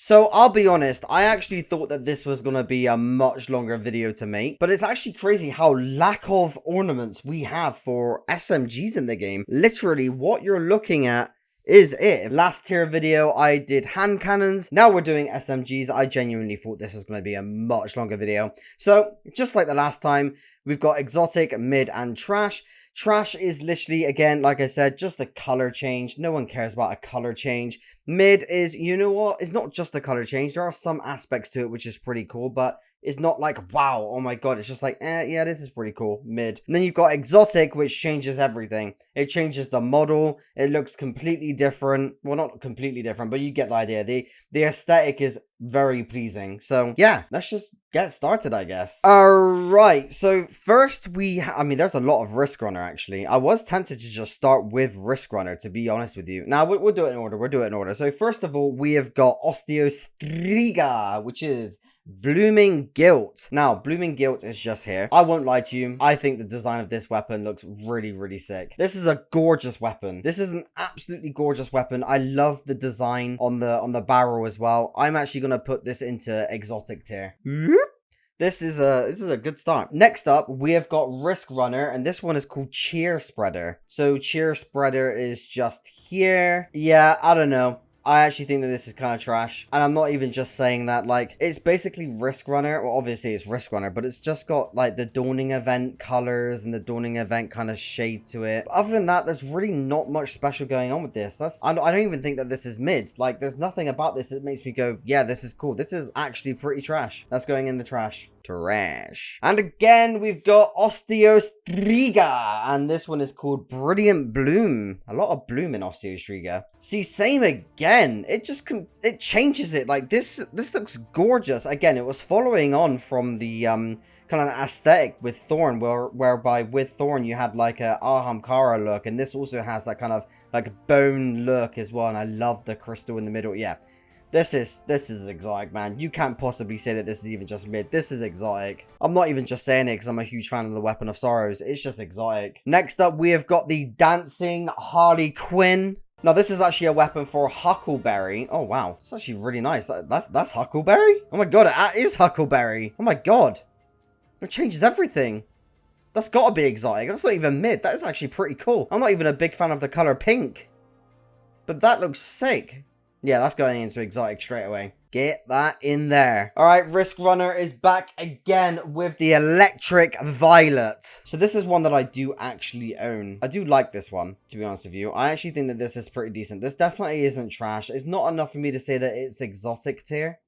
So I'll be honest, I actually thought that this was going to be a much longer video to make, but it's actually crazy how lack of ornaments we have for SMGs in the game. Literally, what you're looking at is it. Last tier video, I did hand cannons. Now we're doing SMGs. I genuinely thought this was going to be a much longer video. So, just like the last time, we've got exotic, mid, and trash. Trash is literally, again, like I said, just a color change. No one cares about a color change. Mid is, you know what? It's not just a color change. There are some aspects to it which is pretty cool, but it's not like, wow, oh my god. It's just like, yeah, this is pretty cool. Mid. And then you've got exotic, which changes everything. It changes the model. It looks completely different. Well, not completely different, but you get the idea. The aesthetic is very pleasing. So, yeah, let's just get started, I guess. Alright, so first I mean, there's a lot of Risk Runner, actually. I was tempted to just start with Risk Runner, to be honest with you. Now, we'll do it in order. So, first of all, we have got Osteostriga, which is Blooming Guilt. Now, Blooming Guilt is just here. I won't lie to you. I think the design of this weapon looks really, really sick. This is a gorgeous weapon. This is an absolutely gorgeous weapon. I love the design on the barrel as well. I'm actually going to put this into exotic tier. This is a good start. Next up, we have got Risk Runner, and this one is called Cheer Spreader. So Cheer Spreader is just here. Yeah, I don't know. I actually think that this is kind of trash. And I'm not even just saying that. Like, it's basically Risk Runner. Well, obviously it's Risk Runner, but it's just got like the Dawning Event colors and the Dawning Event kind of shade to it. But other than that, there's really not much special going on with this. I don't even think that this is mid. Like, there's nothing about this that makes me go, yeah, this is cool. This is actually pretty trash. That's going in the trash. Trash. And again, we've got Osteostriga, and this one is called Brilliant Bloom. A lot of bloom in Osteostriga. See, same again. It changes it. Like, this looks gorgeous. Again, it was following on from the kind of aesthetic with Thorn, whereby with Thorn you had like a Ahamkara look, and this also has that kind of like bone look as well. And I love the crystal in the middle. Yeah. This is exotic, man. You can't possibly say that this is even just mid. This is exotic. I'm not even just saying it because I'm a huge fan of the Weapon of Sorrows. It's just exotic. Next up, we have got the Dancing Harley Quinn. Now, this is actually a weapon for Huckleberry. Oh, wow. It's actually really nice. That's Huckleberry? Oh, my God. It is Huckleberry. Oh, my God. It changes everything. That's got to be exotic. That's not even mid. That is actually pretty cool. I'm not even a big fan of the color pink. But that looks sick. Yeah, that's going into exotic straight away. Get that in there. Alright, Risk Runner is back again with the Electric Violet. So this is one that I do actually own. I do like this one, to be honest with you. I actually think that this is pretty decent. This definitely isn't trash. It's not enough for me to say that it's exotic tier.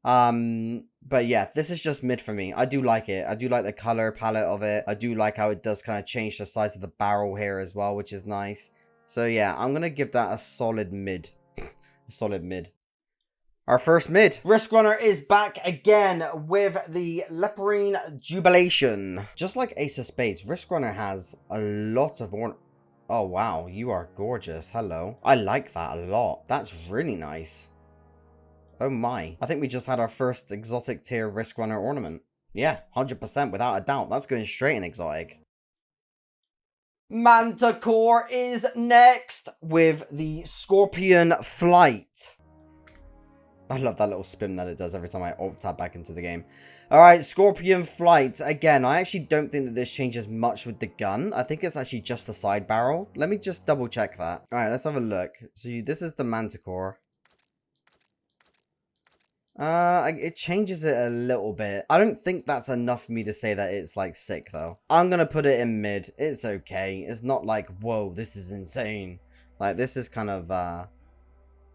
But yeah, this is just mid for me. I do like it. I do like the color palette of it. I do like how it does kind of change the size of the barrel here as well, which is nice. So yeah, I'm going to give that a solid mid. Solid mid. Our first mid. Risk Runner is back again with the Leporine Jubilation. Just like Ace of Spades, Risk Runner has a lot of Oh, wow. You are gorgeous. Hello. I like that a lot. That's really nice. Oh, my. I think we just had our first exotic tier Risk Runner ornament. Yeah, 100% without a doubt. That's going straight in exotic. Manticore is next with the Scorpion Flight. I love that little spin that it does every time I alt-tab back into the game. Alright, Scorpion Flight. Again, I actually don't think that this changes much with the gun. I think it's actually just the side barrel. Let me just double check that. Alright, let's have a look. So this is the Manticore. It changes it a little bit. I don't think that's enough for me to say that it's, like, sick, though. I'm gonna put it in mid. It's okay. It's not like, whoa, this is insane. Like, this is kind of,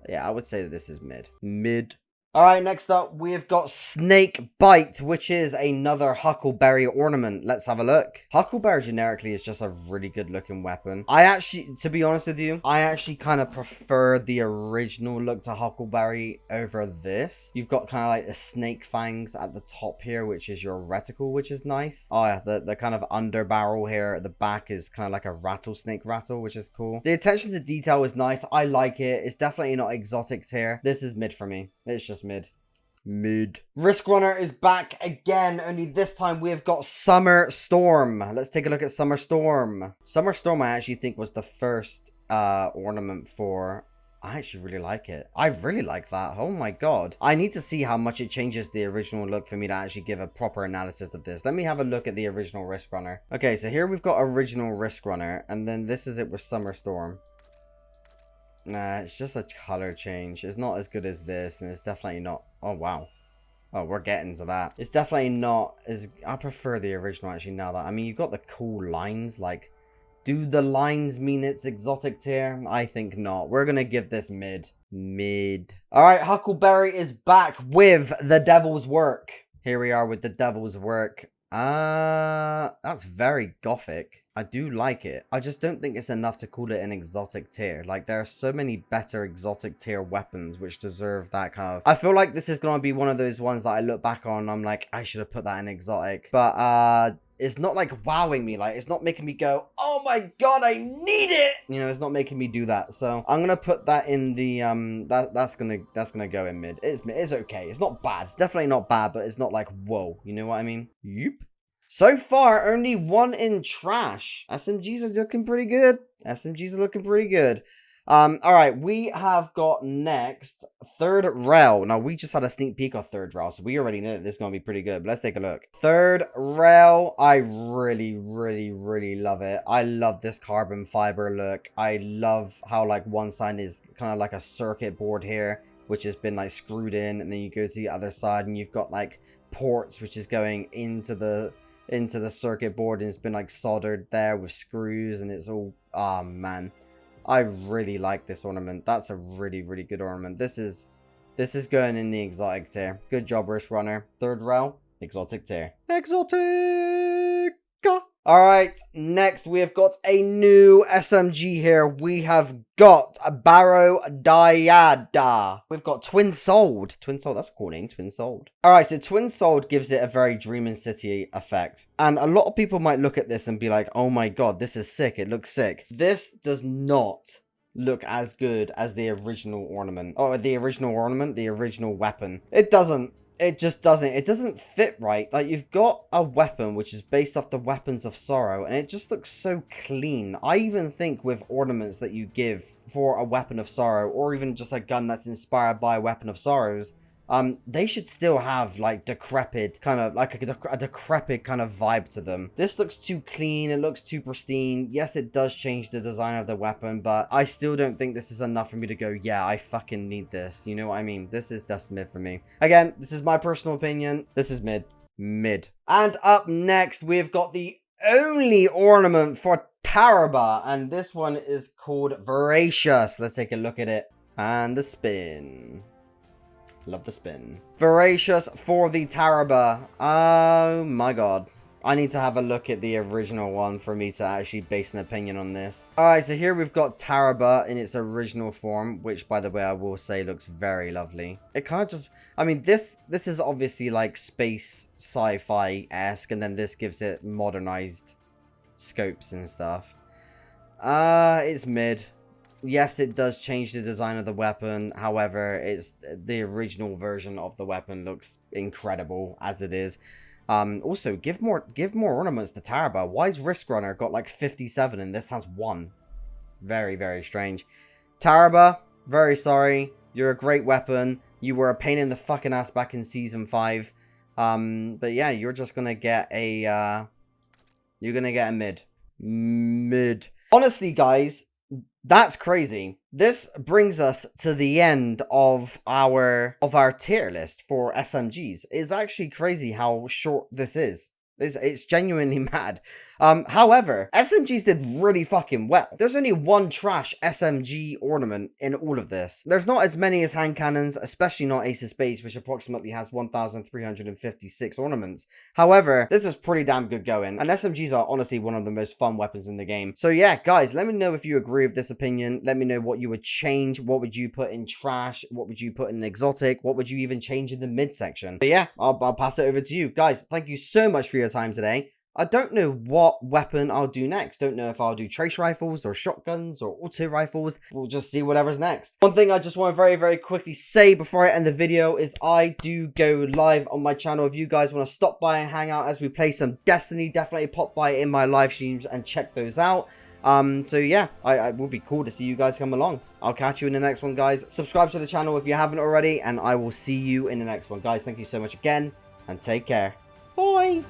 yeah, I would say that this is mid. Mid. Alright, next up, we've got Snake Bite, which is another Huckleberry ornament. Let's have a look. Huckleberry generically is just a really good looking weapon. I actually, to be honest with you, I actually kind of prefer the original look to Huckleberry over this. You've got kind of like the snake fangs at the top here, which is your reticle, which is nice. Oh yeah, the kind of under barrel here at the back is kind of like a rattlesnake rattle, which is cool. The attention to detail is nice. I like it. It's definitely not exotic tier. This is mid for me. It's just mid. Mid. Risk Runner is back again, only this time we have got Summer Storm. Let's take a look at Summer Storm. Summer Storm I actually think was the first ornament for I actually really like it. I really like that. Oh my god. I need to see how much it changes the original look for me to actually give a proper analysis of this. Let me have a look at the original Risk Runner. Okay, so here we've got original Risk Runner, and then this is it with Summer Storm. Nah, it's just a color change. It's not as good as this, and it's definitely not... Oh, wow. Oh, we're getting to that. It's definitely not as... I prefer the original, actually, now that... I mean, you've got the cool lines, like... Do the lines mean it's exotic tier? I think not. We're gonna give this mid. Mid. Alright, Huckleberry is back with the Devil's Work. Here we are with the Devil's Work. That's very gothic. I do like it. I just don't think it's enough to call it an exotic tier. Like, there are so many better exotic tier weapons which deserve that kind of... I feel like this is gonna be one of those ones that I look back on and I'm like, I should have put that in exotic. But, it's not like wowing me. Like, it's not making me go, oh my god, I need it. You know, it's not making me do that. So I'm gonna put that in the that's gonna go in mid. It's okay. It's not bad. It's definitely not bad, but it's not like whoa. You know what I mean? Yep. So far, only one in trash. SMGs are looking pretty good. SMGs are looking pretty good. All right, we have got next Third Rail. Now, we just had a sneak peek of Third Rail, so we already know that this is going to be pretty good. But let's take a look. Third Rail, I really, really, really love it. I love this carbon fiber look. I love how, like, one side is kind of like a circuit board here, which has been, like, screwed in. And then you go to the other side, and you've got, like, ports, which is going into the circuit board. And it's been, like, soldered there with screws. And it's all... Oh, man. I really like this ornament. That's a really, really good ornament. This is going in the exotic tier. Good job, Risk Runner. Third Rail, exotic tier. Exotic! Alright, next we have got a new SMG here. We have got a Barrow Dyada. We've got Twin Souled. Twin Souled, that's a cool name, Twin Souled. Alright, so Twin Souled gives it a very Dreaming City effect. And a lot of people might look at this and be like, oh my god, this is sick. It looks sick. This does not look as good as the original ornament. Oh, the original ornament, the original weapon. It doesn't. It just doesn't. It doesn't fit right. Like, you've got a weapon which is based off the Weapons of Sorrow, and it just looks so clean. I even think with ornaments that you give for a Weapon of Sorrow, or even just a gun that's inspired by a Weapon of Sorrows, they should still have, like, decrepit, kind of, like a decrepit kind of vibe to them. This looks too clean, it looks too pristine. Yes, it does change the design of the weapon, but I still don't think this is enough for me to go, yeah, I fucking need this. You know what I mean? This is just mid for me. Again, this is my personal opinion. This is mid. Mid. And up next, we've got the only ornament for Taraba, and this one is called Voracious. Let's take a look at it. And the spin. Love the spin. Voracious for the Taraba. Oh my god. I need to have a look at the original one for me to actually base an opinion on this. Alright, so here we've got Taraba in its original form, which, by the way, I will say looks very lovely. It kind of just... I mean, this is obviously like space sci-fi-esque, and then this gives it modernized scopes and stuff. It's mid. Yes, it does change the design of the weapon. However, it's the original version of the weapon looks incredible as it is. Also, give more ornaments to Taraba. Why is Risk Runner got like 57 and this has 1? Very, very strange. Taraba, very sorry. You're a great weapon. You were a pain in the fucking ass back in Season 5. But yeah, you're just gonna get a, you're gonna get a mid. Mid. Honestly, guys, that's crazy. This brings us to the end of our tier list for SMGs. It's actually crazy how short this is. It's genuinely mad. However, SMGs did really fucking well. There's only one trash SMG ornament in all of this. There's not as many as hand cannons, especially not Ace of Spades, which approximately has 1,356 ornaments. However, this is pretty damn good going, and SMGs are honestly one of the most fun weapons in the game. So yeah, guys, let me know if you agree with this opinion. Let me know what you would change. What would you put in trash? What would you put in exotic? What would you even change in the mid section? But yeah, I'll pass it over to you. Guys, thank you so much for your time today. I don't know what weapon I'll do next. Don't know if I'll do trace rifles or shotguns or auto rifles. We'll just see whatever's next. One thing I just want to very, very quickly say before I end the video is I do go live on my channel. If you guys want to stop by and hang out as we play some Destiny, definitely pop by in my live streams and check those out. So yeah, I will be cool to see you guys come along. I'll catch you in the next one, guys. Subscribe to the channel if you haven't already, and I will see you in the next one. Guys, thank you so much again, and take care. Bye!